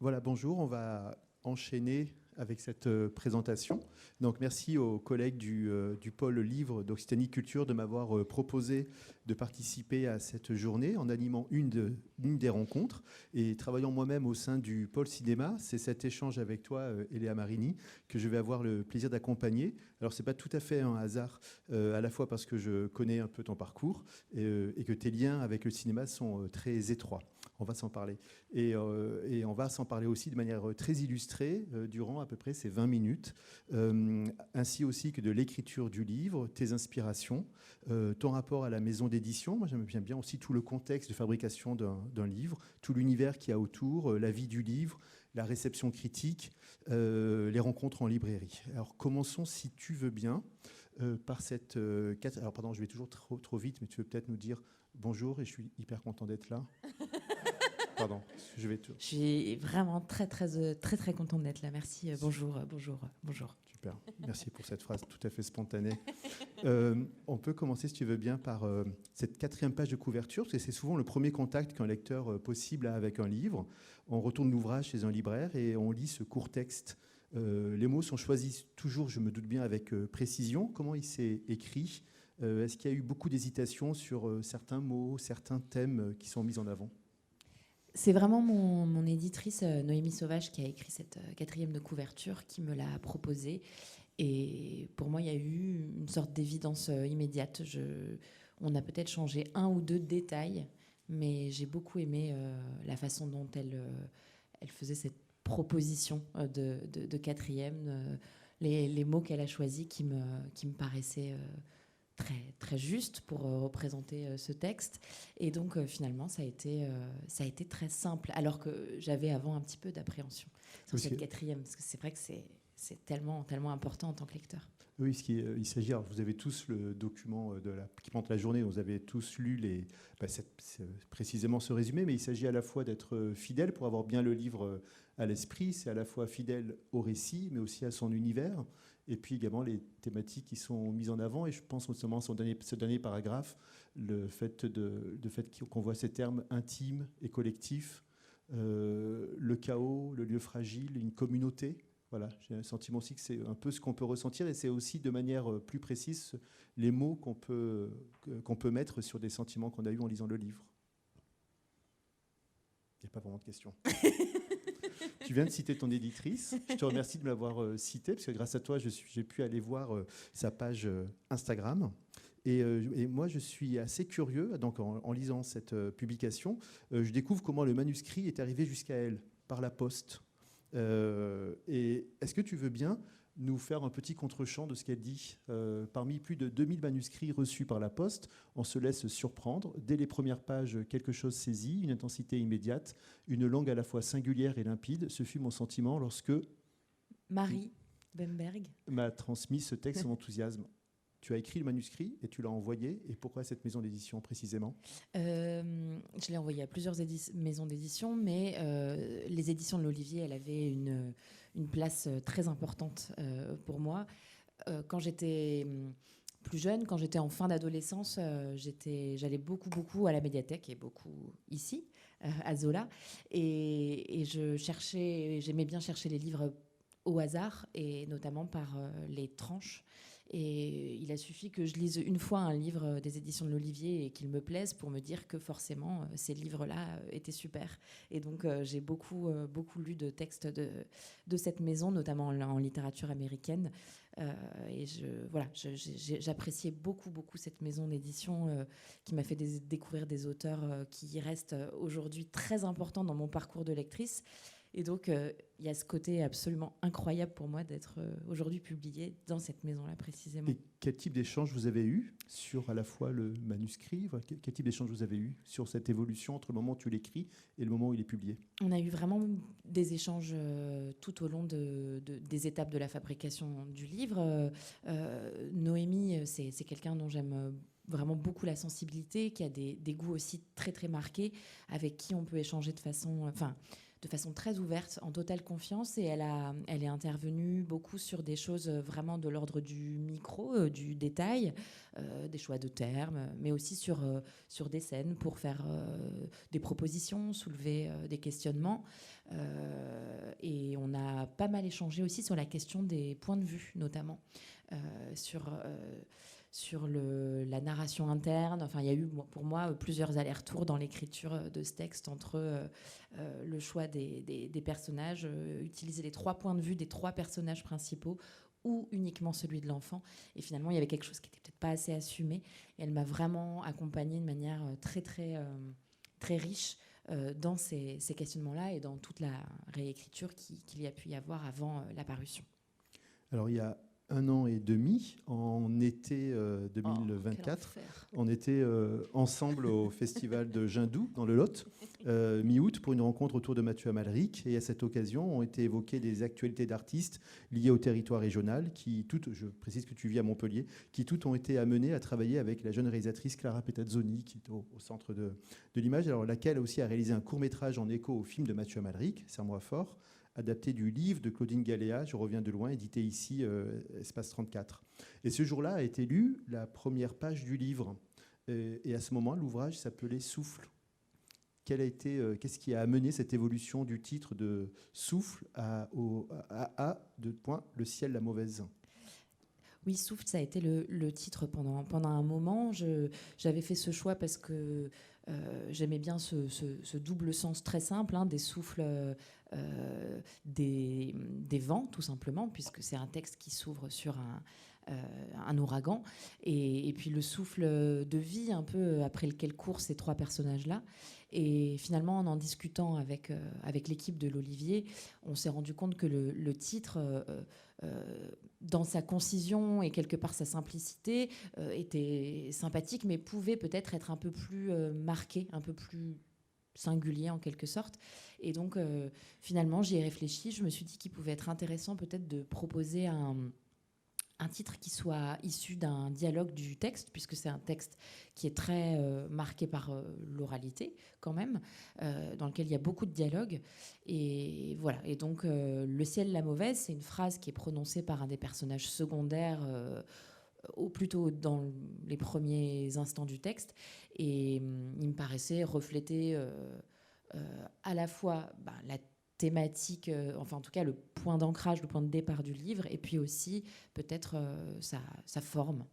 Voilà, bonjour, on va enchaîner avec cette présentation. Donc merci aux collègues du pôle livre d'Occitanie Culture de m'avoir proposé de participer à cette journée en animant une des rencontres et travaillant moi-même au sein du pôle cinéma. C'est cet échange avec toi, Eléa Marini, que je vais avoir le plaisir d'accompagner. Alors c'est pas tout à fait un hasard, à la fois parce que je connais un peu ton parcours et que tes liens avec le cinéma sont très étroits. On va s'en parler. Et on va s'en parler aussi de manière très illustrée durant à peu près ces 20 minutes, ainsi aussi que de l'écriture du livre, tes inspirations, ton rapport à la maison d'édition. Moi, j'aime bien aussi tout le contexte de fabrication d'un livre, tout l'univers qu'il y a autour, la vie du livre, la réception critique, les rencontres en librairie. Alors, commençons, si tu veux bien, par cette... Alors, pardon, je vais toujours trop vite, mais tu veux peut-être nous dire bonjour et je suis hyper content d'être là. Pardon, je vais tout. Je suis vraiment très contente d'être là. Merci. Bonjour. Super, merci pour cette phrase tout à fait spontanée. On peut commencer, si tu veux bien, par cette 4e page de couverture, parce que c'est souvent le premier contact qu'un lecteur possible a avec un livre. On retourne l'ouvrage chez un libraire et on lit ce court texte. Les mots sont choisis toujours, je me doute bien, avec précision. Comment il s'est écrit? Est-ce qu'il y a eu beaucoup d'hésitation sur certains mots, certains thèmes qui sont mis en avant? C'est vraiment mon éditrice Noémie Sauvage qui a écrit cette 4e de couverture qui me l'a proposée. Et pour moi, il y a eu une sorte d'évidence immédiate. On a peut-être changé un ou deux détails, mais j'ai beaucoup aimé la façon dont elle faisait cette proposition de 4e, les mots qu'elle a choisis qui me paraissaient très juste pour représenter ce texte. Et donc, finalement, ça a été très simple, alors que j'avais avant un petit peu d'appréhension sur cette 4e, parce que c'est vrai que c'est tellement important en tant que lecteur. Oui, il s'agit. Alors, vous avez tous le document qui montre la journée. Vous avez tous lu précisément ce résumé, mais il s'agit à la fois d'être fidèle pour avoir bien le livre à l'esprit. C'est à la fois fidèle au récit, mais aussi à son univers. Et puis également les thématiques qui sont mises en avant. Et je pense notamment à ce dernier paragraphe, le fait qu'on voit ces termes intimes et collectifs, le chaos, le lieu fragile, une communauté. Voilà, j'ai un sentiment aussi que c'est un peu ce qu'on peut ressentir et c'est aussi de manière plus précise les mots qu'on peut mettre sur des sentiments qu'on a eus en lisant le livre. Il n'y a pas vraiment de questions. Tu viens de citer ton éditrice. Je te remercie de me l'avoir citée parce que grâce à toi, j'ai pu aller voir sa page Instagram. Et moi, je suis assez curieux. Donc, en lisant cette publication, je découvre comment le manuscrit est arrivé jusqu'à elle par la poste. Et est-ce que tu veux bien nous faire un petit contre-champ de ce qu'elle dit? Parmi plus de 2000 manuscrits reçus par la poste, on se laisse surprendre. Dès les premières pages, quelque chose saisit, une intensité immédiate, une langue à la fois singulière et limpide. Ce fut mon sentiment lorsque Marie Bemberg m'a transmis ce texte en enthousiasme. Tu as écrit le manuscrit et tu l'as envoyé. Et pourquoi cette maison d'édition précisément? Je l'ai envoyé à plusieurs maisons d'édition, mais les éditions de l'Olivier, elle avait une place très importante pour moi. Quand j'étais plus jeune, quand j'étais en fin d'adolescence, j'allais beaucoup à la médiathèque et beaucoup ici, à Zola. Et j'aimais bien chercher les livres au hasard et notamment par les tranches. Et il a suffi que je lise une fois un livre des éditions de l'Olivier et qu'il me plaise pour me dire que forcément ces livres-là étaient super. Et donc j'ai beaucoup lu de textes de cette maison, notamment en littérature américaine. Et j'appréciais beaucoup cette maison d'édition qui m'a fait découvrir des auteurs qui restent aujourd'hui très importants dans mon parcours de lectrice. Et donc, il y a ce côté absolument incroyable pour moi d'être aujourd'hui publié dans cette maison-là précisément. Et quel type d'échange vous avez eu sur à la fois le manuscrit? Quel type d'échange vous avez eu sur cette évolution entre le moment où tu l'écris et le moment où il est publié? On a eu vraiment des échanges tout au long des étapes de la fabrication du livre. Noémie, c'est quelqu'un dont j'aime vraiment beaucoup la sensibilité, qui a des goûts aussi très marqués, avec qui on peut échanger de façon... de façon très ouverte, en totale confiance, et elle est intervenue beaucoup sur des choses vraiment de l'ordre du micro, du détail, des choix de termes, mais aussi sur des scènes pour faire des propositions, soulever des questionnements. Et on a pas mal échangé aussi sur la question des points de vue, notamment sur la narration interne. Enfin, il y a eu pour moi plusieurs allers-retours dans l'écriture de ce texte entre le choix des personnages, utiliser les 3 points de vue des 3 personnages principaux ou uniquement celui de l'enfant. Et finalement, il y avait quelque chose qui n'était peut-être pas assez assumé. Et elle m'a vraiment accompagnée de manière très, très, très riche dans ces questionnements-là et dans toute la réécriture qu'il y a pu y avoir avant la parution. Alors, il y a 1 an et demi, en été 2024, on était ensemble au festival de Jindou, dans le Lot, mi-août, pour une rencontre autour de Mathieu Amalric. Et à cette occasion, ont été évoquées des actualités d'artistes liées au territoire régional, qui toutes, je précise que tu vis à Montpellier, qui toutes ont été amenées à travailler avec la jeune réalisatrice Clara Petazzoni, qui est au centre de l'image, alors laquelle aussi a réalisé un court-métrage en écho au film de Mathieu Amalric, Serre-moi fort, adapté du livre de Claudine Galéa, Je reviens de loin, édité ici, Espace 34. Et ce jour-là a été lue la première page du livre. Et à ce moment, l'ouvrage s'appelait Souffle. Qu'est-ce qui a amené cette évolution du titre de Souffle à Le ciel, la mauvaise? Oui, Souffle, ça a été le titre pendant un moment. J'avais fait ce choix parce que j'aimais bien ce double sens très simple, des souffles, des vents, tout simplement, puisque c'est un texte qui s'ouvre sur un ouragan, et puis le souffle de vie, un peu après lequel courent ces 3 personnages-là. Et finalement, en discutant avec l'équipe de l'Olivier, on s'est rendu compte que le titre, dans sa concision et quelque part sa simplicité, était sympathique, mais pouvait peut-être être un peu plus marqué, un peu plus singulier en quelque sorte. Et donc, finalement, j'y ai réfléchi. Je me suis dit qu'il pouvait être intéressant peut-être de proposer un titre qui soit issu d'un dialogue du texte, puisque c'est un texte qui est très marqué par l'oralité, quand même, dans lequel il y a beaucoup de dialogues. Et voilà. Et donc, le ciel, la mauvaise, c'est une phrase qui est prononcée par un des personnages secondaires, ou plutôt dans les premiers instants du texte. Et il me paraissait refléter à la fois la thématique, enfin en tout cas le point d'ancrage, le point de départ du livre, et puis aussi peut-être sa forme,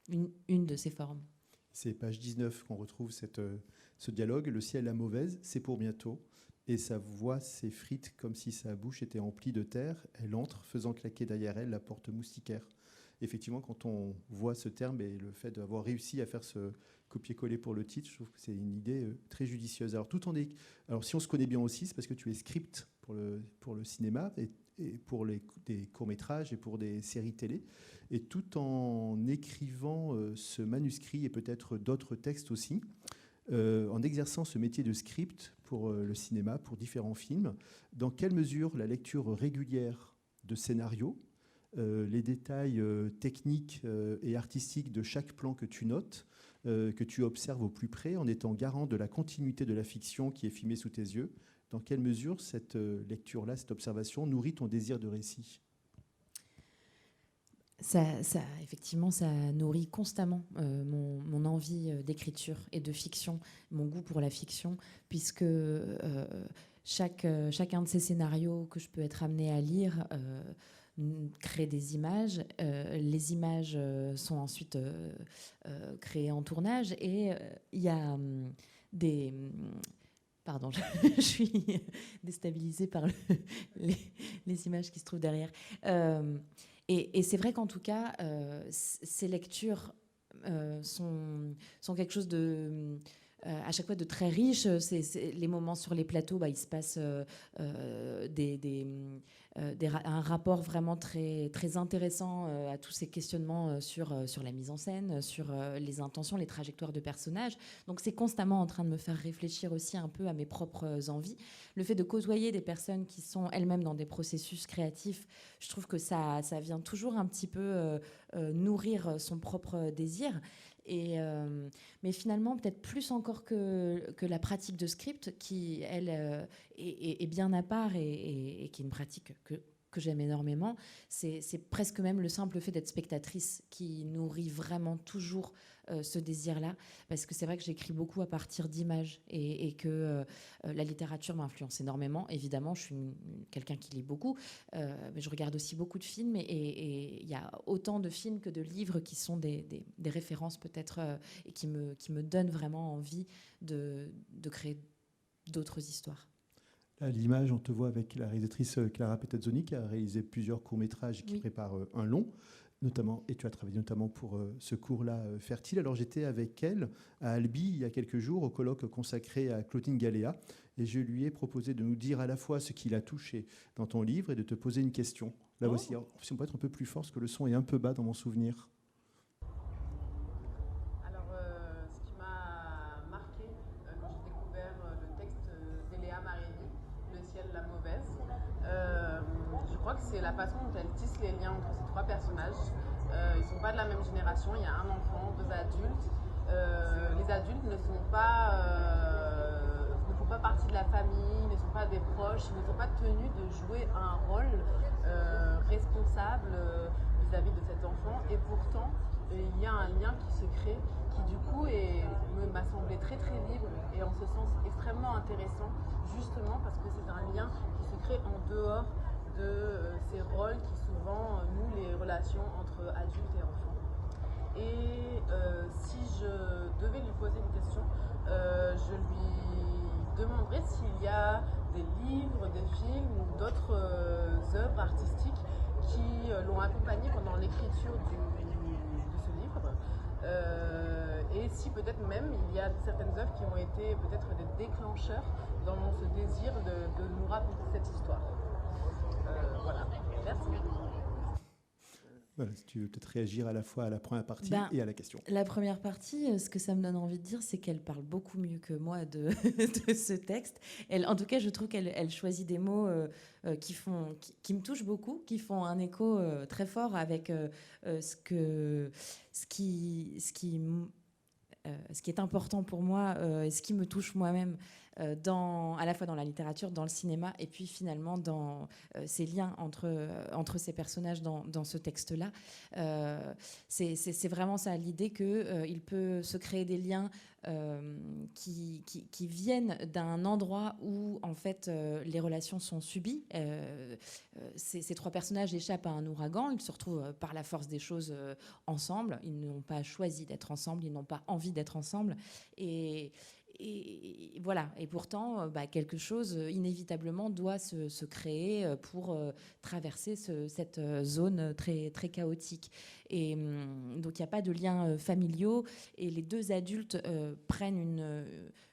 une de ses formes. C'est page 19 qu'on retrouve ce dialogue. Le ciel, la mauvaise, c'est pour bientôt. Et sa voix s'effrite comme si sa bouche était emplie de terre. Elle entre, faisant claquer derrière elle la porte moustiquaire. Effectivement, quand on voit ce terme et le fait d'avoir réussi à faire ce copier-coller pour le titre, je trouve que c'est une idée très judicieuse. Alors, si on se connaît bien aussi, c'est parce que tu es script pour le cinéma et pour des courts-métrages et pour des séries télé. Et tout en écrivant ce manuscrit et peut-être d'autres textes aussi, en exerçant ce métier de script pour le cinéma, pour différents films, dans quelle mesure la lecture régulière de scénarios, les détails techniques et artistiques de chaque plan que tu notes, que tu observes au plus près, en étant garant de la continuité de la fiction qui est filmée sous tes yeux, dans quelle mesure cette lecture-là, cette observation nourrit ton désir de récit? Effectivement, ça nourrit constamment mon envie d'écriture et de fiction, mon goût pour la fiction, puisque chacun de ces scénarios que je peux être amenée à lire crée des images. Les images sont ensuite créées en tournage, et il y a des... Pardon, je suis déstabilisée par les images qui se trouvent derrière. Et c'est vrai qu'en tout cas, ces lectures sont quelque chose de... à chaque fois de très riche. Les moments sur les plateaux, il se passe un rapport vraiment très, très intéressant à tous ces questionnements sur la mise en scène, sur les intentions, les trajectoires de personnages. Donc c'est constamment en train de me faire réfléchir aussi un peu à mes propres envies. Le fait de côtoyer des personnes qui sont elles-mêmes dans des processus créatifs, je trouve que ça vient toujours un petit peu nourrir son propre désir. Mais finalement, peut-être plus encore que la pratique de script, qui, elle, est bien à part et qui est une pratique que j'aime énormément, c'est presque même le simple fait d'être spectatrice qui nourrit vraiment toujours ce désir-là, parce que c'est vrai que j'écris beaucoup à partir d'images et que la littérature m'influence énormément. Évidemment, je suis quelqu'un qui lit beaucoup, mais je regarde aussi beaucoup de films et il y a autant de films que de livres qui sont des références peut-être et qui me donnent vraiment envie de créer d'autres histoires. À l'image, on te voit avec la réalisatrice Clara Petazzoni qui a réalisé plusieurs courts-métrages et qui prépare un long, notamment, et tu as travaillé notamment pour ce cours-là, Fertile. Alors j'étais avec elle à Albi il y a quelques jours au colloque consacré à Claudine Galéa et je lui ai proposé de nous dire à la fois ce qui l'a touché dans ton livre et de te poser une question. Là aussi, si on peut être un peu plus fort parce que le son est un peu bas dans mon souvenir. C'est la façon dont elle tisse les liens entre ces trois personnages. Ils ne sont pas de la même génération, il y a un enfant, deux adultes. Les adultes ne font pas partie de la famille, ne sont pas des proches, ils ne sont pas tenus de jouer un rôle responsable vis-à-vis de cet enfant. Et pourtant, il y a un lien qui se crée, qui du coup m'a semblé très très libre et en ce sens extrêmement intéressant, justement parce que c'est un lien qui se crée en dehors de ces rôles qui souvent nouent les relations entre adultes et enfants. Et si je devais lui poser une question, je lui demanderais s'il y a des livres, des films ou d'autres œuvres artistiques qui l'ont accompagnée pendant l'écriture de ce livre. Et si peut-être même il y a certaines œuvres qui ont été peut-être des déclencheurs dans ce désir de nous raconter cette histoire. Voilà, merci. Voilà, si tu veux peut-être réagir à la fois à la première partie et à la question. La première partie, ce que ça me donne envie de dire, c'est qu'elle parle beaucoup mieux que moi de ce texte. En tout cas, je trouve qu'elle choisit des mots qui me touchent beaucoup, qui font un écho très fort avec ce qui est important pour moi et ce qui me touche moi-même à la fois dans la littérature, dans le cinéma et puis finalement dans ces liens entre ces personnages dans ce texte-là. C'est vraiment ça l'idée qu'il peut se créer des liens qui viennent d'un endroit où en fait les relations sont subies. Ces trois personnages échappent à un ouragan, ils se retrouvent par la force des choses ensemble, ils n'ont pas choisi d'être ensemble, ils n'ont pas envie d'être ensemble et voilà. Et pourtant, quelque chose inévitablement doit se créer pour traverser cette zone très, très chaotique. Et donc, il n'y a pas de liens familiaux. Et les deux adultes prennent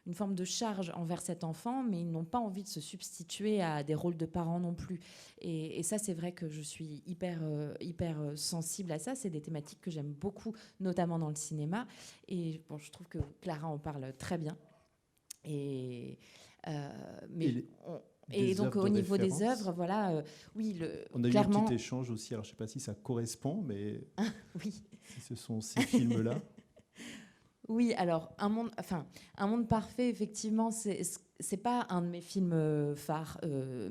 une forme de charge envers cet enfant, mais ils n'ont pas envie de se substituer à des rôles de parents non plus. Et ça, c'est vrai que je suis hyper sensible à ça. C'est des thématiques que j'aime beaucoup, notamment dans le cinéma. Et bon, je trouve que Clara en parle très bien. Et donc au niveau des œuvres, voilà, oui, on a clairement... eu un petit échange aussi. Alors je ne sais pas si ça correspond, mais oui. Si ce sont ces films-là. Oui, alors un monde parfait, effectivement, c'est pas un de mes films phares,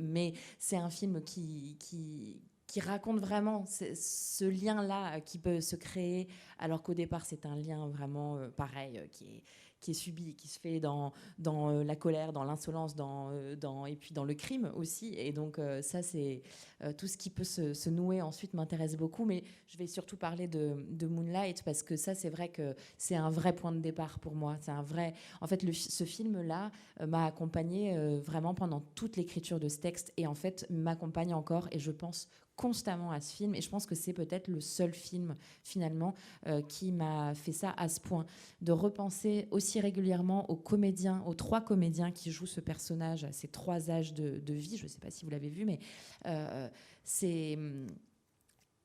mais c'est un film qui raconte vraiment ce lien-là qui peut se créer, alors qu'au départ c'est un lien vraiment pareil qui est subi, qui se fait dans la colère, dans l'insolence, et puis dans le crime aussi. Et donc ça, c'est tout ce qui peut se nouer ensuite m'intéresse beaucoup. Mais je vais surtout parler de Moonlight parce que ça, c'est vrai que c'est un vrai point de départ pour moi. C'est un vrai... En fait, ce film-là m'a accompagnée vraiment pendant toute l'écriture de ce texte et en fait m'accompagne encore et je pense constamment à ce film et je pense que c'est peut-être le seul film finalement qui m'a fait ça à ce point, de repenser aussi régulièrement aux trois comédiens qui jouent ce personnage à ces trois âges de vie. Je ne sais pas si vous l'avez vu, mais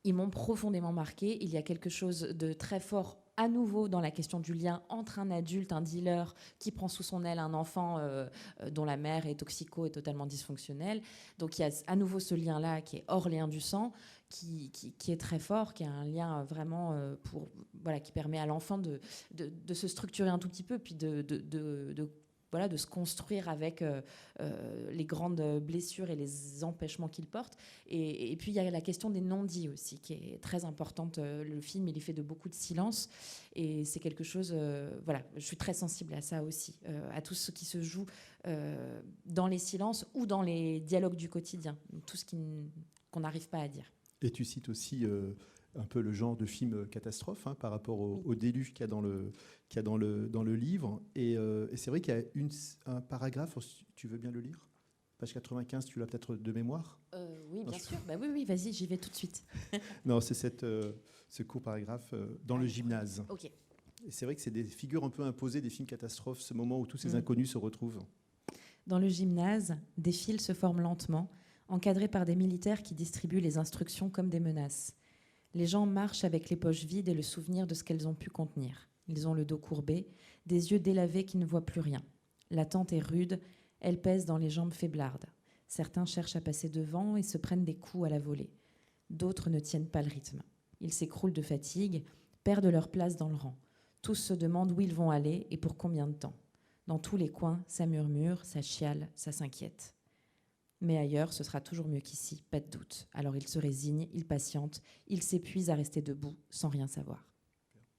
ils m'ont profondément marqué. Il y a quelque chose de très fort à nouveau dans la question du lien entre un adulte, un dealer qui prend sous son aile un enfant dont la mère est toxico et totalement dysfonctionnelle. Donc il y a à nouveau ce lien-là qui est hors lien du sang, qui est très fort, qui est un lien vraiment qui permet à l'enfant de se structurer un tout petit peu, puis de se construire avec les grandes blessures et les empêchements qu'il porte. Et puis, il y a la question des non-dits aussi, qui est très importante. Le film, il est fait de beaucoup de silence. Et c'est quelque chose... je suis très sensible à ça aussi, à tout ce qui se joue dans les silences ou dans les dialogues du quotidien, tout ce qu'on n'arrive pas à dire. Et tu cites aussi un peu le genre de film catastrophe par rapport au déluge qu'il y a dans le livre. Et c'est vrai qu'il y a un paragraphe, tu veux bien le lire ? Page 95, tu l'as peut-être de mémoire ? Oui, bien sûr. Oui, vas-y, j'y vais tout de suite. Non, c'est ce court paragraphe dans le gymnase. Ok. Et c'est vrai que c'est des figures un peu imposées des films catastrophes, ce moment où tous ces inconnus se retrouvent. Dans le gymnase, des files se forment lentement, encadrés par des militaires qui distribuent les instructions comme des menaces. Les gens marchent avec les poches vides et le souvenir de ce qu'elles ont pu contenir. Ils ont le dos courbé, des yeux délavés qui ne voient plus rien. La tente est rude, elle pèse dans les jambes faiblardes. Certains cherchent à passer devant et se prennent des coups à la volée. D'autres ne tiennent pas le rythme. Ils s'écroulent de fatigue, perdent leur place dans le rang. Tous se demandent où ils vont aller et pour combien de temps. Dans tous les coins, ça murmure, ça chiale, ça s'inquiète. Mais ailleurs, ce sera toujours mieux qu'ici, pas de doute. Alors ils se résignent, ils patientent, ils s'épuisent à rester debout sans rien savoir.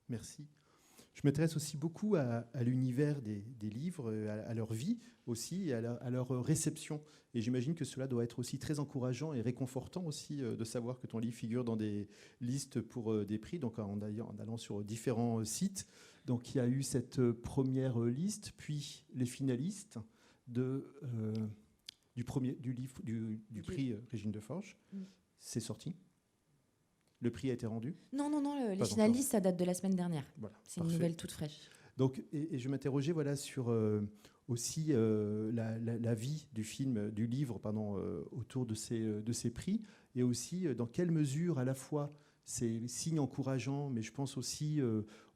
Merci. Je m'intéresse aussi beaucoup à l'univers des livres, à leur vie aussi, à leur réception. Et j'imagine que cela doit être aussi très encourageant et réconfortant aussi de savoir que ton livre figure dans des listes pour des prix, donc en allant sur différents sites. Donc il y a eu cette première liste, puis les finalistes du prix Régine Deforge. C'est sorti ? Le prix a été rendu ? Non, les finalistes, ça date de la semaine dernière. Voilà, c'est une nouvelle toute fraîche. Donc, et je m'interrogeais sur aussi la vie du film, du livre, autour de ces prix, et aussi dans quelle mesure à la fois c'est signe encourageant, mais je pense aussi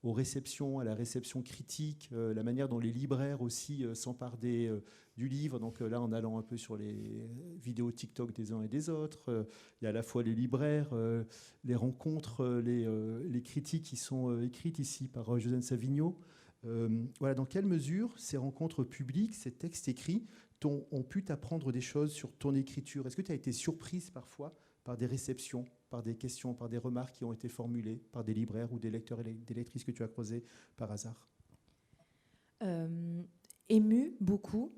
aux réceptions, à la réception critique, la manière dont les libraires aussi s'emparent du livre. Donc là, en allant un peu sur les vidéos TikTok des uns et des autres, il y a à la fois les libraires, les rencontres, les critiques qui sont écrites ici par Josiane Savigno. Dans quelle mesure ces rencontres publiques, ces textes écrits, ont pu t'apprendre des choses sur ton écriture ? Est-ce que tu as été surprise parfois par des réceptions, par des questions, par des remarques qui ont été formulées par des libraires ou des lecteurs et des lectrices que tu as croisés par hasard ? Ému, beaucoup.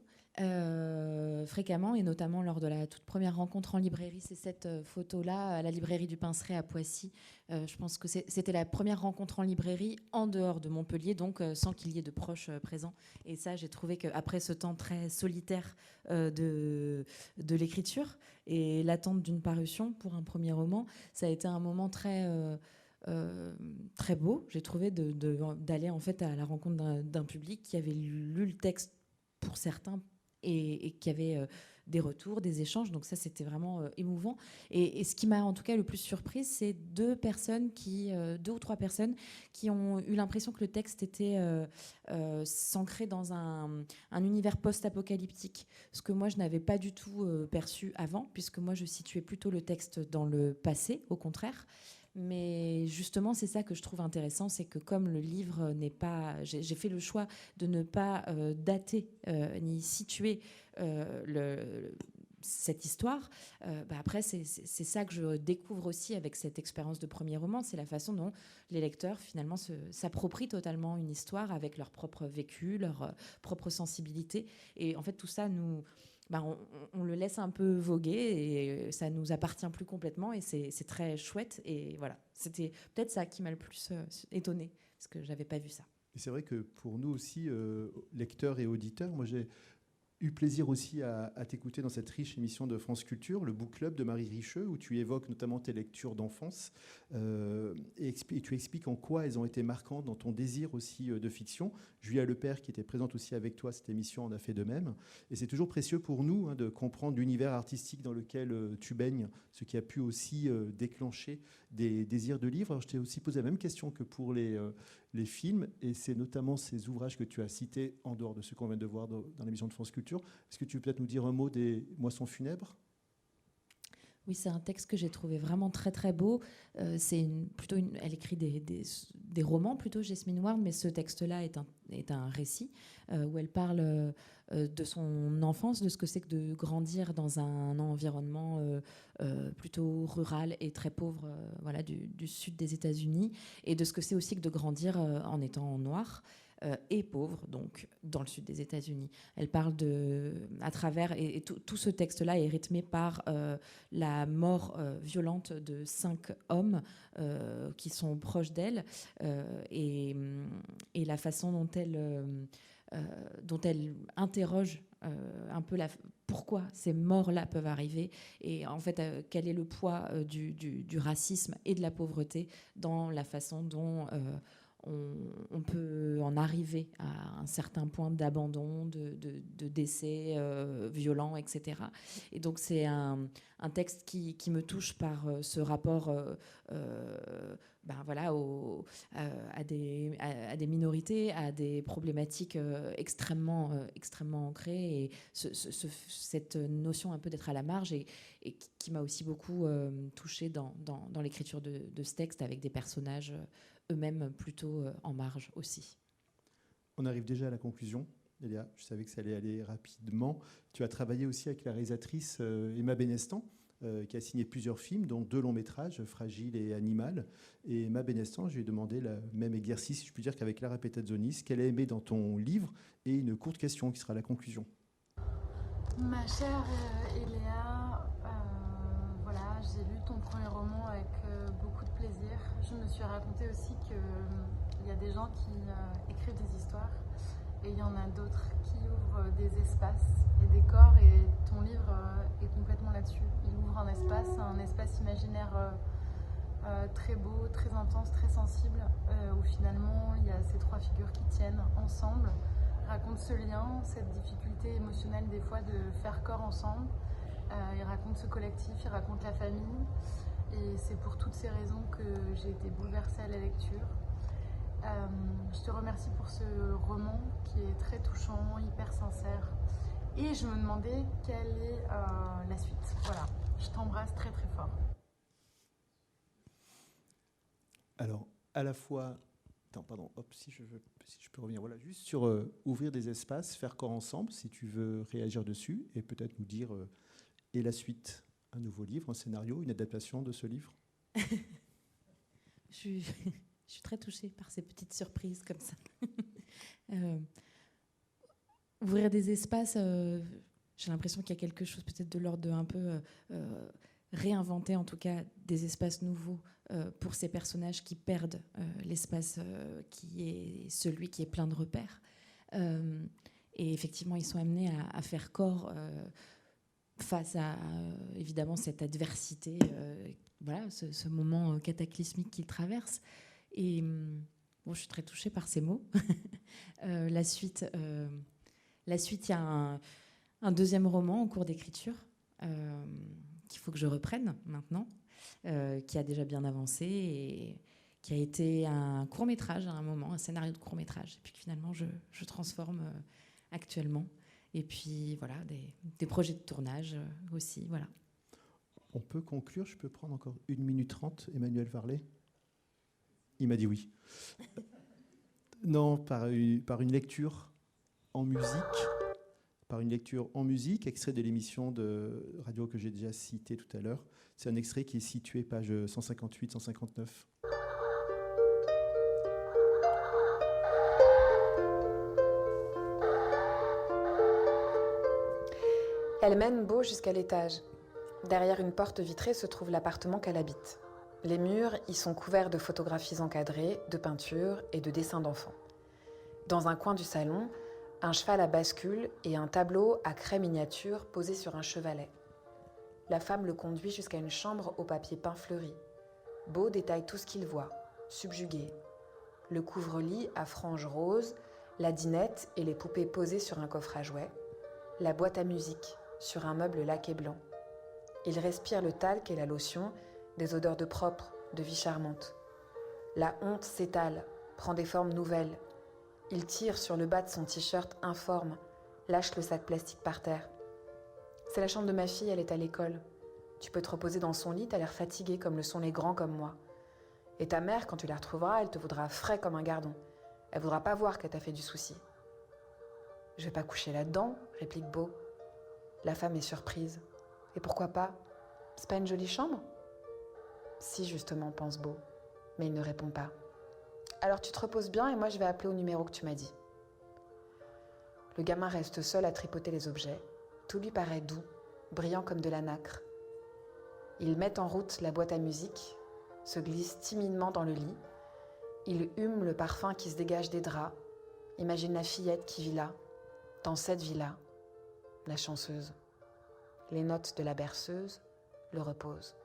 Fréquemment, et notamment lors de la toute première rencontre en librairie. C'est cette photo-là, à la librairie du Pinceret à Poissy. Je pense que c'était la première rencontre en librairie en dehors de Montpellier, donc sans qu'il y ait de proches présents. Et ça, j'ai trouvé qu'après ce temps très solitaire de l'écriture et l'attente d'une parution pour un premier roman, ça a été un moment très beau, j'ai trouvé, d'aller en fait à la rencontre d'un public qui avait lu le texte pour certains et qui avait des retours, des échanges. Donc ça, c'était vraiment émouvant. Et ce qui m'a en tout cas le plus surprise, c'est deux ou trois personnes qui ont eu l'impression que le texte était s'ancré dans un univers post-apocalyptique. Ce que moi, je n'avais pas du tout perçu avant, puisque moi, je situais plutôt le texte dans le passé, au contraire. Mais justement, c'est ça que je trouve intéressant, c'est que comme le livre n'est pas... J'ai fait le choix de ne pas dater ni situer cette histoire. Après, c'est ça que je découvre aussi avec cette expérience de premier roman, c'est la façon dont les lecteurs, finalement, s'approprient totalement une histoire avec leur propre vécu, leur propre sensibilité. Et en fait, tout ça nous... on le laisse un peu voguer et ça nous appartient plus complètement et c'est très chouette. Et voilà, c'était peut-être ça qui m'a le plus étonnée, parce que j'avais pas vu ça. Et c'est vrai que pour nous aussi, lecteurs et auditeurs, moi eu plaisir aussi à t'écouter dans cette riche émission de France Culture, le Book Club de Marie Richeux, où tu évoques notamment tes lectures d'enfance et tu expliques en quoi elles ont été marquantes dans ton désir aussi de fiction. Julia Lepère, qui était présente aussi avec toi à cette émission, en a fait de même. Et c'est toujours précieux pour nous de comprendre l'univers artistique dans lequel tu baignes, ce qui a pu aussi déclencher des désirs de livres. Alors, je t'ai aussi posé la même question que pour les films, et c'est notamment ces ouvrages que tu as cités en dehors de ceux qu'on vient de voir dans l'émission de France Culture. Est-ce que tu peux peut-être nous dire un mot des Moissons funèbres ? Oui, c'est un texte que j'ai trouvé vraiment très très beau. Elle écrit des romans plutôt, Jesmine Ward, mais ce texte-là est un récit où elle parle de son enfance, de ce que c'est que de grandir dans un environnement plutôt rural et très pauvre, du sud des États-Unis, et de ce que c'est aussi que de grandir en étant noire. Et pauvre, donc dans le sud des États-Unis. Elle parle à travers, et tout ce texte-là est rythmé par la mort violente de 5 hommes qui sont proches d'elle, et la façon dont elle interroge un peu pourquoi ces morts-là peuvent arriver, et en fait quel est le poids du racisme et de la pauvreté dans la façon dont on peut en arriver à un certain point d'abandon, de décès violents, etc. Et donc c'est un texte qui me touche par ce rapport à des minorités, à des problématiques extrêmement ancrées, et cette notion un peu d'être à la marge, et qui m'a aussi beaucoup touchée dans l'écriture de ce texte, avec des personnages eux-mêmes plutôt en marge aussi. On arrive déjà à la conclusion. Lélia, je savais que ça allait aller rapidement. Tu as travaillé aussi avec la réalisatrice Emma Benestan, qui a signé plusieurs films, dont 2 longs métrages, Fragile et Animal. Et Emma Benestan, je lui ai demandé le même exercice, si je puis dire, qu'avec Lara Petazzonis, ce qu'elle a aimé dans ton livre, et une courte question qui sera la conclusion. Ma chère Eléa, j'ai lu ton premier roman avec beaucoup de plaisir. Je me suis raconté aussi qu'il y a des gens qui écrivent des histoires, et il y en a d'autres qui ouvrent des espaces et des corps, et ton livre est complètement là-dessus. Il ouvre un espace imaginaire très beau, très intense, très sensible, où finalement il y a ces 3 figures qui tiennent ensemble, raconte ce lien, cette difficulté émotionnelle des fois de faire corps ensemble. Il raconte ce collectif, il raconte la famille, et c'est pour toutes ces raisons que j'ai été bouleversée à la lecture. Je te remercie pour ce roman qui est très touchant, hyper sincère, et je me demandais quelle est la suite. Voilà, je t'embrasse très très fort. Alors, à la fois... si je peux revenir, voilà, juste sur ouvrir des espaces, faire corps ensemble, si tu veux réagir dessus, et peut-être nous dire, et la suite, un nouveau livre, un scénario, une adaptation de ce livre. Je suis très touchée par ces petites surprises comme ça. Ouvrir des espaces, j'ai l'impression qu'il y a quelque chose peut-être de l'ordre de un peu réinventer, en tout cas, des espaces nouveaux pour ces personnages qui perdent l'espace qui est celui qui est plein de repères. Et effectivement, ils sont amenés à faire corps face à, évidemment, cette adversité, ce moment cataclysmique qu'ils traversent. Et je suis très touchée par ces mots. La suite, il y a un deuxième roman en cours d'écriture qu'il faut que je reprenne maintenant, qui a déjà bien avancé et qui a été un court-métrage à un moment, un scénario de court-métrage, et puis que finalement je transforme actuellement. Et puis voilà, des projets de tournage aussi, voilà. On peut conclure, je peux prendre encore 1 minute 30, Emmanuel Varlet ? Il m'a dit oui. Non, par une lecture en musique, extrait de l'émission de radio que j'ai déjà citée tout à l'heure. C'est un extrait qui est situé page 158-159. Elle mène Beau jusqu'à l'étage. Derrière une porte vitrée se trouve l'appartement qu'elle habite. Les murs y sont couverts de photographies encadrées, de peintures et de dessins d'enfants. Dans un coin du salon, Un cheval à bascule et un tableau à craie miniature posé sur un chevalet. La femme le conduit jusqu'à une chambre au papier peint fleuri. Beau détaille tout ce qu'il voit, subjugué. Le couvre-lit à franges roses, la dinette et les poupées posées sur un coffre à jouets, la boîte à musique sur un meuble laqué blanc. Il respire le talc et la lotion, des odeurs de propre, de vie charmante. La honte s'étale, prend des formes nouvelles. Il tire sur le bas de son t-shirt informe, lâche le sac plastique par terre. C'est la chambre de ma fille, elle est à l'école. Tu peux te reposer dans son lit, t'as l'air fatiguée comme le sont les grands comme moi. Et ta mère, quand tu la retrouveras, elle te voudra frais comme un gardon. Elle voudra pas voir que t'as fait du souci. Je vais pas coucher là-dedans, réplique Beau. La femme est surprise. Et pourquoi pas? C'est pas une jolie chambre? Si, justement, pense Beau. Mais il ne répond pas. Alors tu te reposes bien et moi je vais appeler au numéro que tu m'as dit. Le gamin reste seul à tripoter les objets. Tout lui paraît doux, brillant comme de la nacre. Il met en route la boîte à musique, se glisse timidement dans le lit. Il hume le parfum qui se dégage des draps. Imagine la fillette qui vit là, dans cette vie-là, la chanceuse. Les notes de la berceuse le reposent.